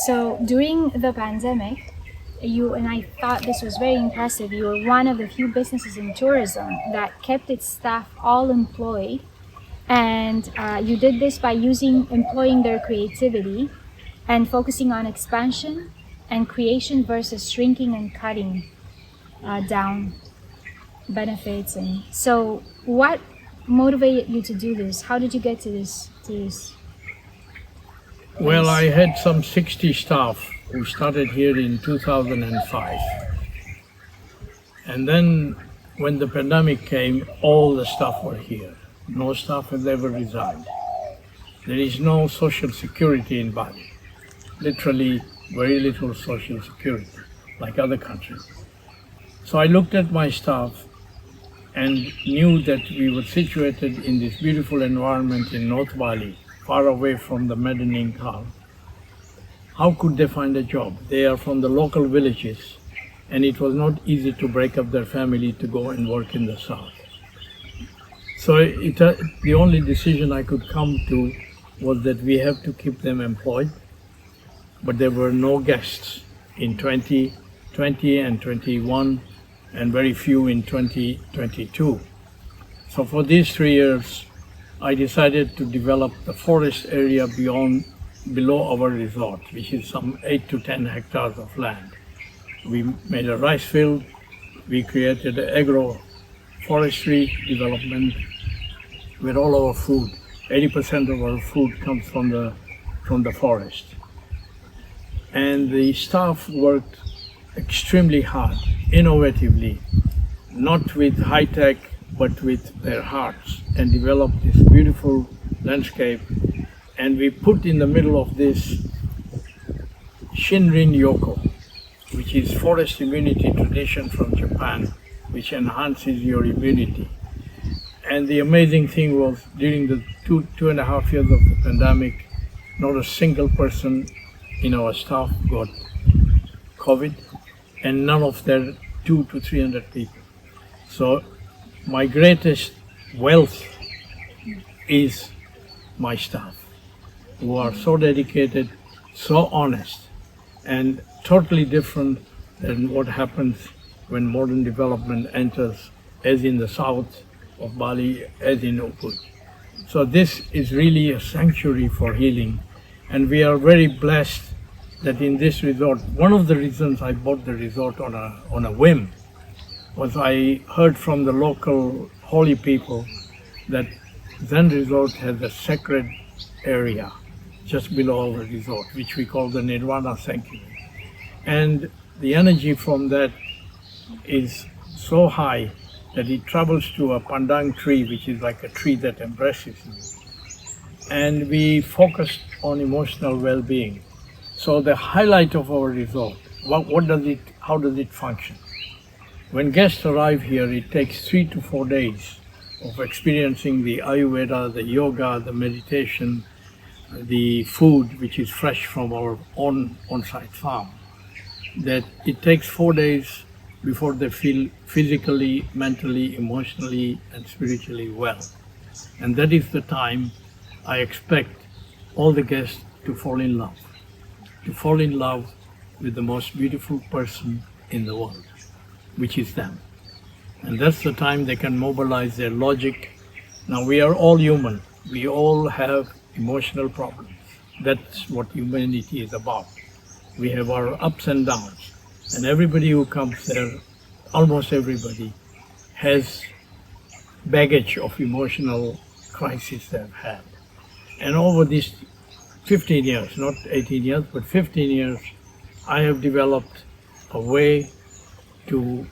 So during the pandemic, and I thought this was very impressive, you were one of the few businesses in tourism that kept its staff all employed. And you did this by employing their creativity and focusing on expansion and creation versus shrinking and cutting down benefits. And so what motivated you to do this? How did you get to this Well, I had some 60 staff who started here in 2005. And then when the pandemic came, all the staff were here. No staff has ever resigned. There is no social security in Bali. Literally very little social security, like other countries. So I looked at my staff and knew that we were situated in this beautiful environment in North Bali, far away from the maddening town. How could they find a job? They are from the local villages, and it was not easy to break up their family to go and work in the south. So the only decision I could come to was that we have to keep them employed, but there were no guests in 2020 and 21, and very few in 2022. So for these 3 years, I decided to develop the forest area below our resort, which is some 8 to 10 hectares of land. We made a rice field, we created an agroforestry development where all our food, 80% of our food comes from the forest. And the staff worked extremely hard, innovatively, not with high tech, but with their hearts, and developed this beautiful landscape. And we put in the middle of this Shinrin Yoko, which is forest immunity tradition from Japan, which enhances your immunity. And the amazing thing was, during the two and a half years of the pandemic, not a single person in our staff got COVID, and none of their 200 to 300 people. So my greatest wealth is my staff, who are so dedicated, so honest, and totally different than what happens when modern development enters, as in the south of Bali, as in Ubud. So this is really a sanctuary for healing, and we are very blessed that in this resort, one of the reasons I bought the resort on a whim was I heard from the local holy people that Zen Resort has a sacred area just below our resort, which we call the Nirvana Sanctuary. And the energy from that is so high that it travels to a pandang tree, which is like a tree that embraces you. And we focused on emotional well-being. So the highlight of our resort, how does it function? When guests arrive here, it takes 3 to 4 days of experiencing the Ayurveda, the yoga, the meditation, the food, which is fresh from our own on-site farm. That it takes 4 days before they feel physically, mentally, emotionally, and spiritually well. And that is the time I expect all the guests to fall in love with the most beautiful person in the world, which is them. And that's the time they can mobilize their logic. Now, we are all human. We all have emotional problems. That's what humanity is about. We have our ups and downs. And everybody who comes there, almost everybody, has baggage of emotional crisis they've had. And over these 15 years, not 18 years, but 15 years, I have developed a way to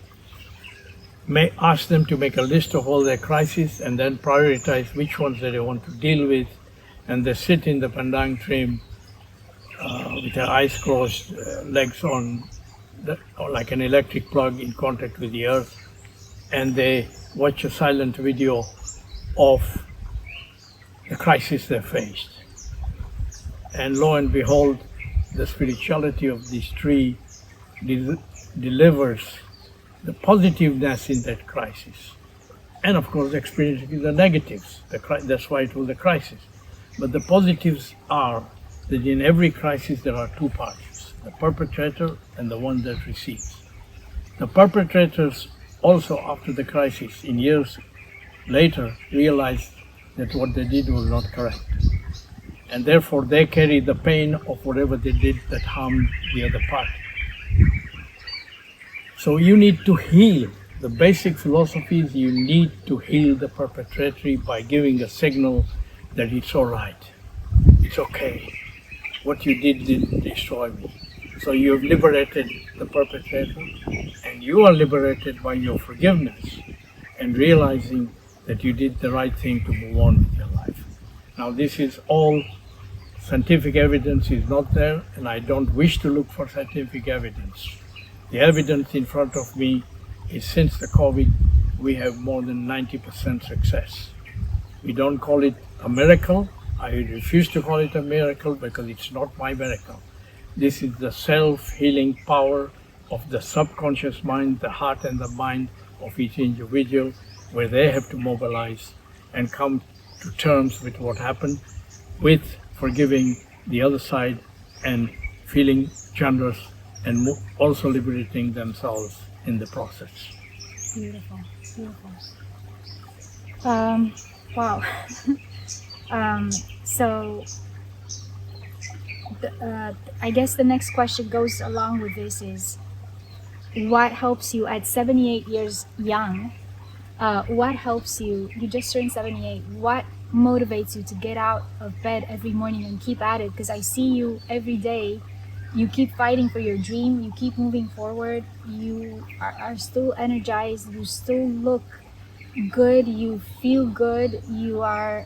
ask them to make a list of all their crises and then prioritize which ones that they want to deal with. And they sit in the pandang tree with their eyes closed, legs on, like an electric plug in contact with the earth, and they watch a silent video of the crisis they faced. And lo and behold, the spirituality of this tree delivers the positiveness in that crisis. And of course, experiencing the negatives. That's why it was a crisis. But the positives are that in every crisis there are two parties, the perpetrator and the one that receives. The perpetrators also, after the crisis, in years later, realized that what they did was not correct. And therefore they carry the pain of whatever they did that harmed the other party. So you need to heal. The basic philosophy is you need to heal the perpetrator by giving a signal that it's all right. It's okay. What you did didn't destroy me. So you've liberated the perpetrator, and you are liberated by your forgiveness and realizing that you did the right thing to move on with your life. Now this is all scientific evidence is not there, and I don't wish to look for scientific evidence. The evidence in front of me is since the COVID, we have more than 90% success. We don't call it a miracle. I refuse to call it a miracle because it's not my miracle. This is the self-healing power of the subconscious mind, the heart and the mind of each individual, where they have to mobilize and come to terms with what happened, with forgiving the other side and feeling generous and also liberating themselves in the process. Beautiful, beautiful. Wow. So I guess the next question goes along with this is, what helps you at 78 years young? What helps you? You just turned 78. What motivates you to get out of bed every morning and keep at it? Because I see you every day. You keep fighting for your dream. You keep moving forward. You are still energized. You still look good. You feel good. You are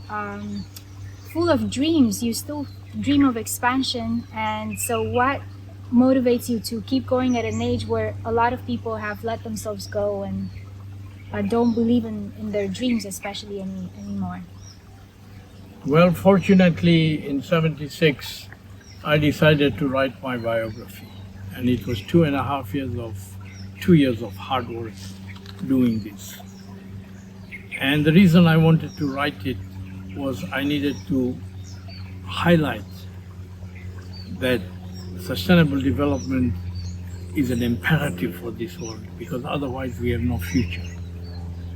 full of dreams. You still dream of expansion. And so what motivates you to keep going at an age where a lot of people have let themselves go and don't believe in their dreams, especially anymore? Well, fortunately, in 76, I decided to write my biography. And it was 2 years of hard work doing this. And the reason I wanted to write it was I needed to highlight that sustainable development is an imperative for this world, because otherwise we have no future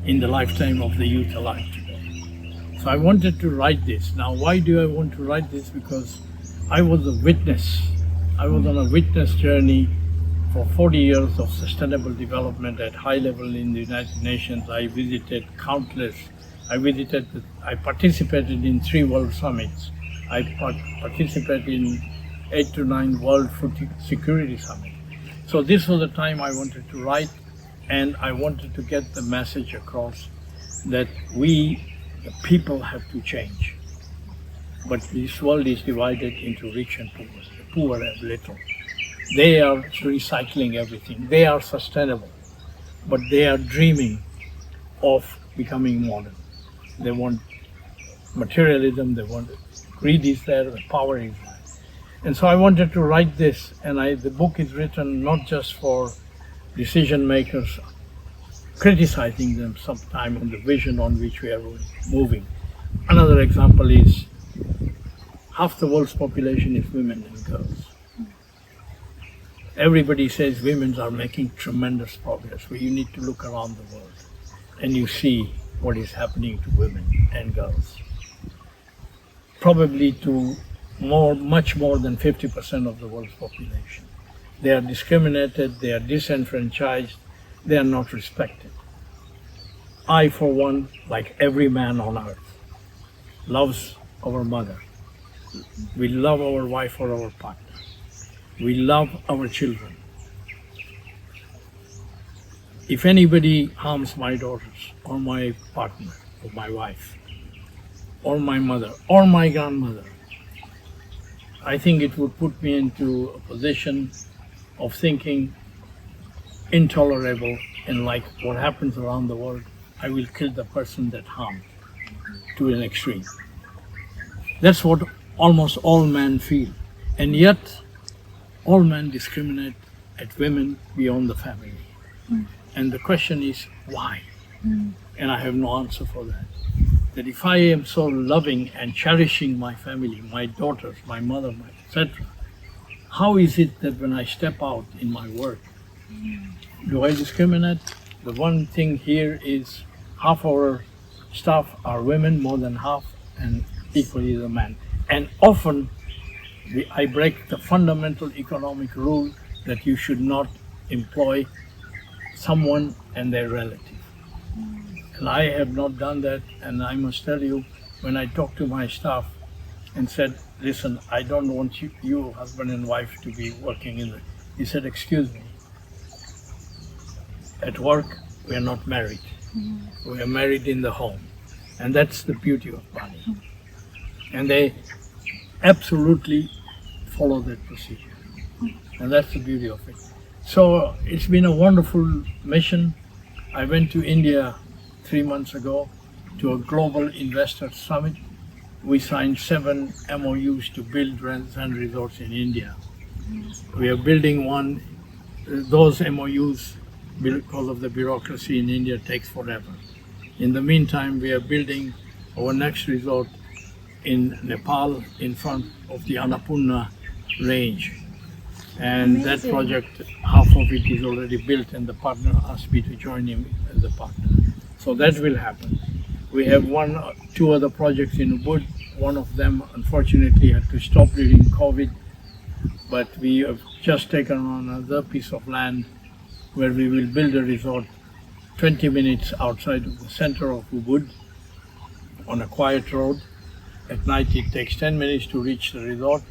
in the lifetime of the youth alive today. So I wanted to write this. Now, why do I want to write this? Because I was a witness. I was on a witness journey for 40 years of sustainable development at high level in the United Nations. I visited countless. I participated in 3 World Summits. I participated in 8 to 9 World Food Security Summits. So this was the time I wanted to write, and I wanted to get the message across that we, the people, have to change. But this world is divided into rich and poor. The poor have little. They are recycling everything. They are sustainable, but they are dreaming of becoming modern. They want materialism, they want greed is there, the power is there. And so I wanted to write this, and the book is written not just for decision makers, criticizing them sometime on the vision on which we are moving. Another example is half the world's population is women and girls. Everybody says women are making tremendous progress, but you need to look around the world and you see what is happening to women and girls. Probably to much more than 50% of the world's population. They are discriminated, they are disenfranchised, they are not respected. I, for one, like every man on earth, loves our mother. We love our wife or our partner. We love our children. If anybody harms my daughters or my partner or my wife or my mother or my grandmother, I think it would put me into a position of thinking intolerable, and like what happens around the world, I will kill the person that harmed to an extreme. That's what almost all men feel. And yet, all men discriminate at women beyond the family. And the question is, why? And I have no answer for that. that if I am so loving and cherishing my family, my daughters, my mother, etc., how is it that when I step out in my work, do I discriminate? The one thing here is half our staff are women, more than half, and equally the men. And often I break the fundamental economic rule that you should not employ someone and their relative. And I have not done that, and I must tell you, when I talked to my staff and said, listen, I don't want you husband and wife, to be working in it. He said, excuse me, at work we are not married. We are married in the home. And that's the beauty of Bali. And they absolutely follow that procedure. And that's the beauty of it. So it's been a wonderful mission. I went to India 3 months ago to a global investor summit. We signed 7 MOUs to build Zen Resorts in India. We are building one. Those MOUs, because of the bureaucracy in India, takes forever. In the meantime, we are building our next resort in Nepal in front of the Annapurna range. And Amazing. That project, half of it is already built, and the partner asked me to join him as a partner. So that will happen. We have 2 other projects in Ubud. One of them, unfortunately, had to stop during COVID, but we have just taken on another piece of land where we will build a resort 20 minutes outside of the center of Ubud on a quiet road. At night it takes 10 minutes to reach the resort,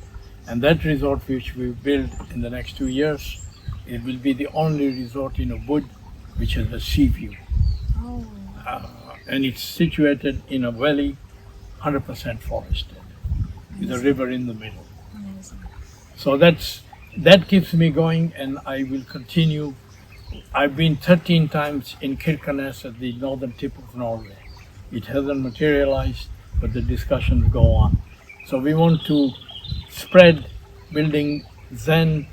and that resort which we build in the next 2 years, it will be the only resort in Ubud which has a sea view. Oh. And it's situated in a valley, 100% forested, with a river in the middle. Amazing. So that keeps me going, and I will continue. I've been 13 times in Kirkenes at the northern tip of Norway. It hasn't materialized, but the discussions go on. So we want to spread building Zen,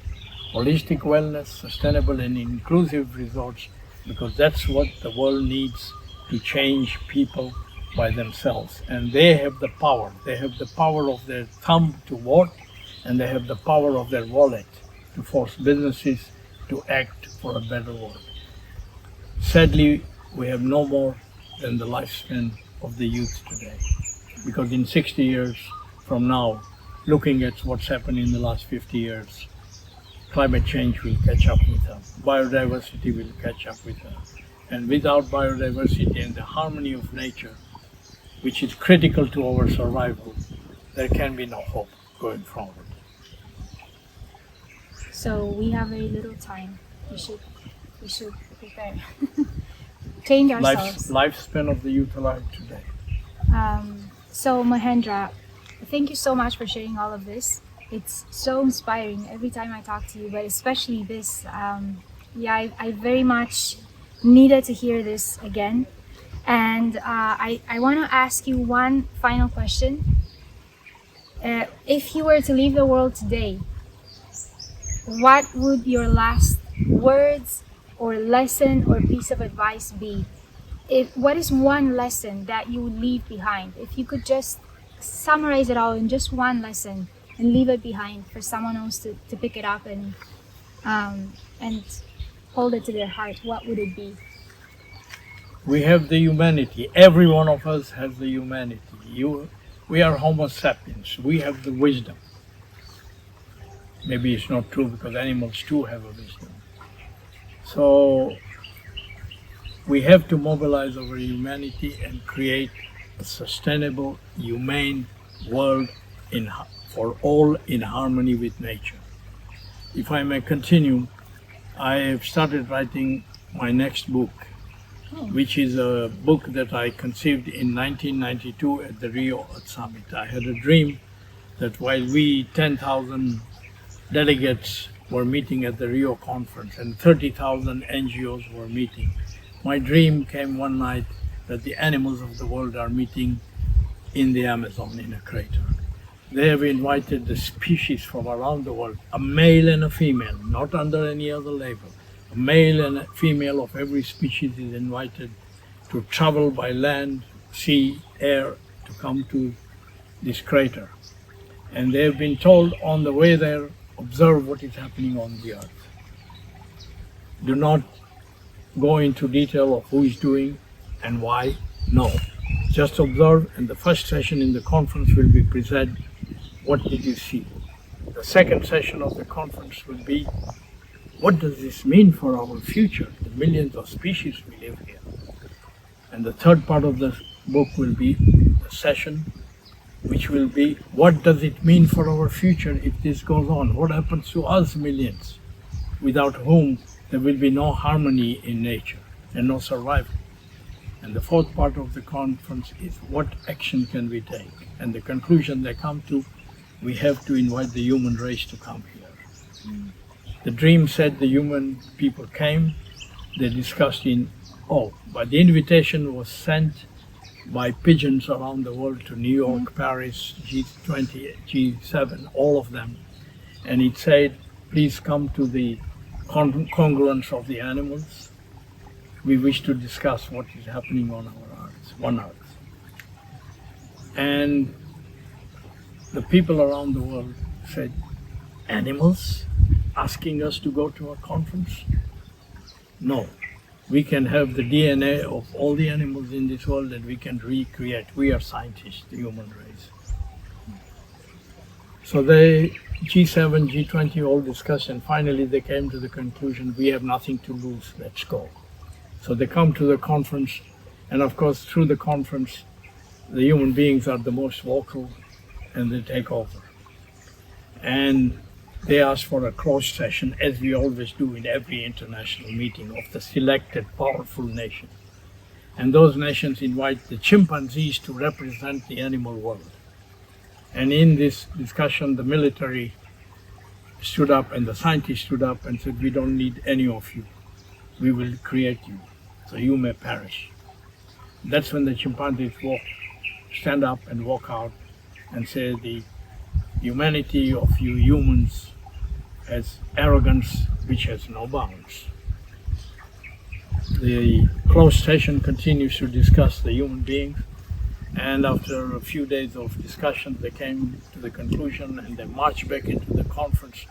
holistic wellness, sustainable and inclusive resorts, because that's what the world needs to change people by themselves. And they have the power. They have the power of their thumb to vote, and they have the power of their wallet to force businesses to act for a better world. Sadly, we have no more than the lifespan of the youth today, because in 60 years from now, looking at what's happened in the last 50 years, climate change will catch up with us. Biodiversity will catch up with us. And without biodiversity and the harmony of nature, which is critical to our survival, there can be no hope going forward. So we have very little time. We should prepare. Change ourselves. Lifespan of the youth alive today. So Mahendra, thank you so much for sharing all of this. It's so inspiring every time I talk to you, but especially this. I very much needed to hear this again. And I want to ask you one final question. If you were to leave the world today, what would your last words or lesson or piece of advice be? What is one lesson that you would leave behind? If you could just summarize it all in just one lesson and leave it behind for someone else to pick it up and hold it to their heart, what would it be? We have the humanity. Every one of us has the humanity. We are Homo sapiens. We have the wisdom. Maybe it's not true, because animals too have a wisdom. So we have to mobilize our humanity and create a sustainable, humane world for all in harmony with nature. If I may continue, I have started writing my next book, which is a book that I conceived in 1992 at the Rio Earth Summit. I had a dream that while we 10,000 delegates were meeting at the Rio conference and 30,000 NGOs were meeting, my dream came one night that the animals of the world are meeting in the Amazon in a crater. They have invited the species from around the world, a male and a female, not under any other label. A male and a female of every species is invited to travel by land sea, air to come to this crater. And they've been told on the way there, observe what is happening on the earth. Do not go into detail of who is doing and why. No, just observe. And the first session in the conference will be present, what did you see? The second session of the conference will be, what does this mean for our future, the millions of species we live here? And the third part of the book will be the session, which will be, what does it mean for our future if this goes on? What happens to us millions, without whom there will be no harmony in nature and no survival? And the fourth part of the conference is, what action can we take? And the conclusion they come to, we have to invite the human race to come here. The dream said the human people came, they discussed but the invitation was sent by pigeons around the world to New York, Paris, G20, G7, all of them. And it said, please come to the congruence of the animals. We wish to discuss what is happening on our earth, one earth. And the people around the world said, animals asking us to go to a conference? No. We can have the DNA of all the animals in this world and we can recreate. We are scientists, the human race. So they, G7, G20 all discussed, and finally they came to the conclusion, we have nothing to lose, let's go. So they come to the conference, and of course through the conference, the human beings are the most vocal and they take over. And they asked for a closed session, as we always do in every international meeting, of the selected powerful nations. And those nations invite the chimpanzees to represent the animal world. And in this discussion, the military stood up and the scientists stood up and said, we don't need any of you. We will create you, so you may perish. That's when the chimpanzees stand up and walk out and say, the humanity of you humans has arrogance which has no bounds. The closed session continues to discuss the human beings, and after a few days of discussion they came to the conclusion and they marched back into the conference.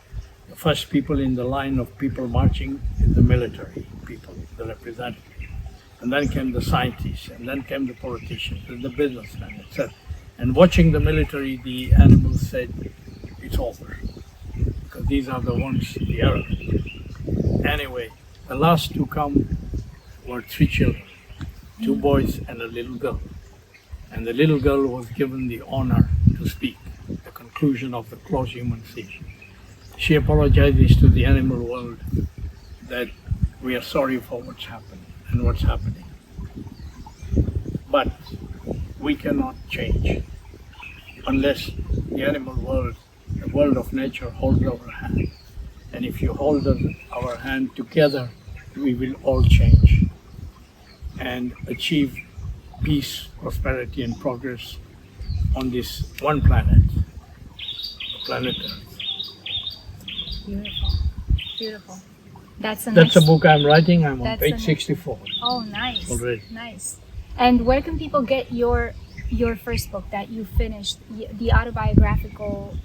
The first people in the line of people marching is the military people, the representatives. And then came the scientists, and then came the politicians and the businessmen, etc. And watching the military, the animals said, it's over. Because these are the ones, the arrogant. Anyway, the last to come were 3 children, 2 boys and a little girl. And the little girl was given the honor to speak, the conclusion of the closed human session. She apologizes to the animal world that we are sorry for what's happened and what's happening. But we cannot change unless the animal world, the world of nature, holds our hand. And if you hold our hand together, we will all change and achieve peace, prosperity, and progress on this one planet, planet Earth. Beautiful, beautiful. That's a book I'm writing. I'm on page 64. Oh, nice. Already. Nice. And where can people get your first book that you finished, the autobiographical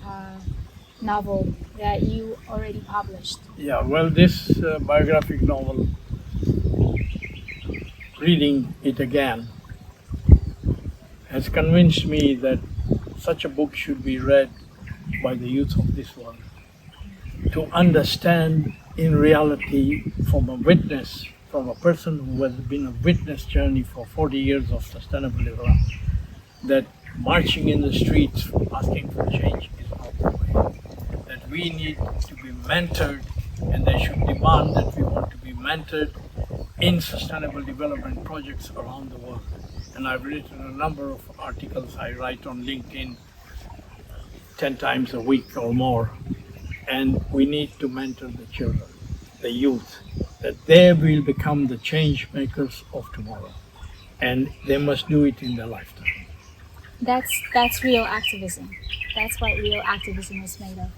novel that you already published? Yeah, well, this biographic novel, reading it again, has convinced me that such a book should be read by the youth of this world to understand in reality from a witness, from a person who has been a witness journey for 40 years of sustainable development, that marching in the streets asking for change is not the way. That we need to be mentored, and they should demand that we want to be mentored in sustainable development projects around the world. And I've written a number of articles. I write on LinkedIn 10 times a week or more. And we need to mentor the children, the youth, that they will become the change makers of tomorrow. And they must do it in their lifetime. That's real activism. That's what real activism is made of.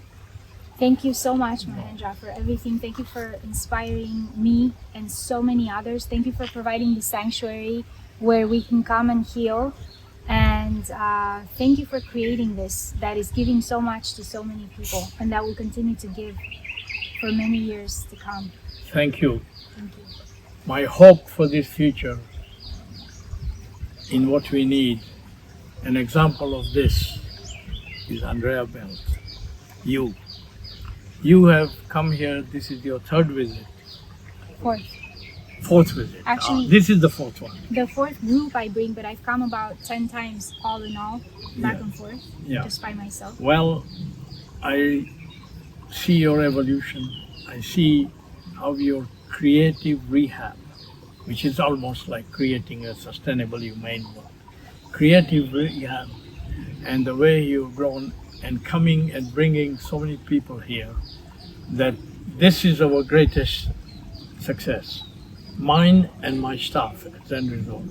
Thank you so much, Mahendra, for everything. Thank you for inspiring me and so many others. Thank you for providing the sanctuary where we can come and heal. And thank you for creating this that is giving so much to so many people, and that will continue to give for many years to come. Thank you. Thank you. My hope for this future, in what we need, an example of this is Andrea Balt. You. You have come here, this is your third visit. Fourth visit. Actually, this is the fourth one. The fourth group I bring, but I've come about 10 times all in all, back and forth, just by myself. Well, I see your evolution. I see how your creative rehab, which is almost like creating a sustainably humane world. Creative rehab, and the way you've grown and coming and bringing so many people here, that this is our greatest success. Mine and my staff at Zen Resort.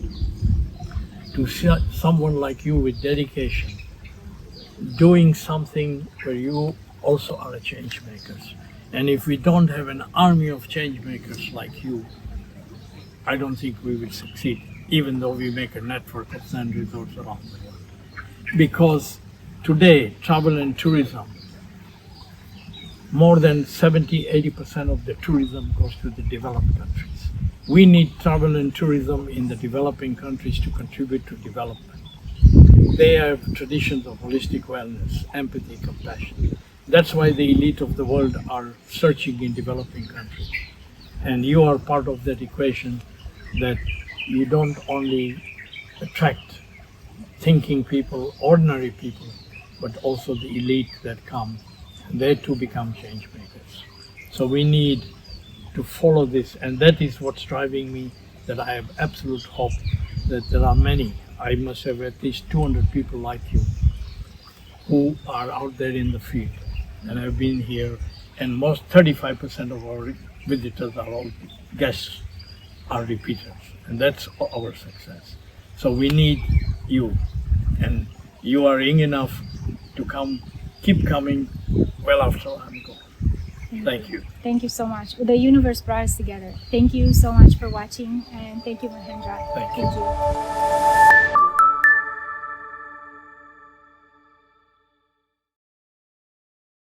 To see someone like you with dedication doing something where you also are a change makers. And if we don't have an army of change makers like you, I don't think we will succeed, even though we make a network of Zen Resorts around the world. Because today, travel and tourism, more than 70-80% of the tourism goes to the developed countries. We need travel and tourism in the developing countries to contribute to development. They have traditions of holistic wellness, empathy, compassion. That's why the elite of the world are searching in developing countries. And you are part of that equation, that you don't only attract thinking people, ordinary people, but also the elite that come, and they too become change makers. So we need to follow this, and that is what's driving me, that I have absolute hope that there are many, I must have at least 200 people like you, who are out there in the field, and have been here, and most 35% of our visitors are all guests, are repeaters, and that's our success. So we need you, and you are young enough to come, keep coming well after I'm gone. Thank you. Thank you so much. The universe brought us together. Thank you so much for watching, and thank you, Mahendra. Thank you.